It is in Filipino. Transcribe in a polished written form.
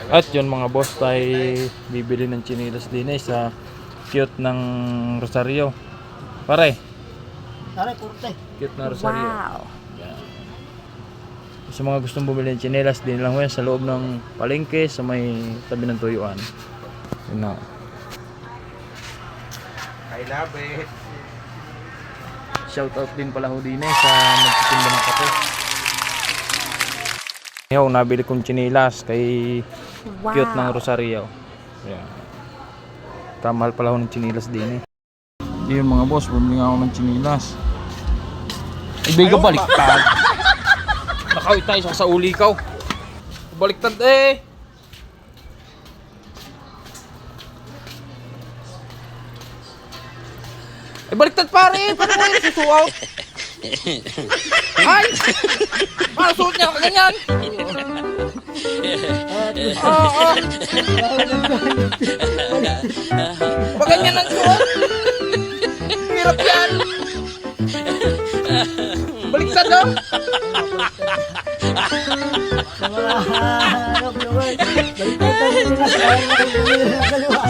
At yun mga boss, tayo bibili ng chinilas din sa cute ng Rosario. Pare, Tara, kurte. cute na Rosario. Wow. Yan. Sa mga gustong bumili ng chinelas, din lang yan sa loob ng palengke sa may tabi ng tuyuan. Yun na. I love it. Shout out din pala ho din sa nagtitinda ng kape. Ngayon, nabili kong chinelas kay Wow. cute ng Rosario. Yan. Kamahal pala ho ng chinelas din Yun mga boss, bumili nga ako ng chinelas. Ibigo baliktad. Nakawit tayo sa uli ikaw. Baliktad eh. Eh baliktad pare, paano mo yun susuot? Ay! Paano suot niya ka ganyan? Oo. Pag ganyan ang suot? Hirap yan. Baliktad oh. Sa mga ano, viewers, baliktad tayo nila sa kaliwa.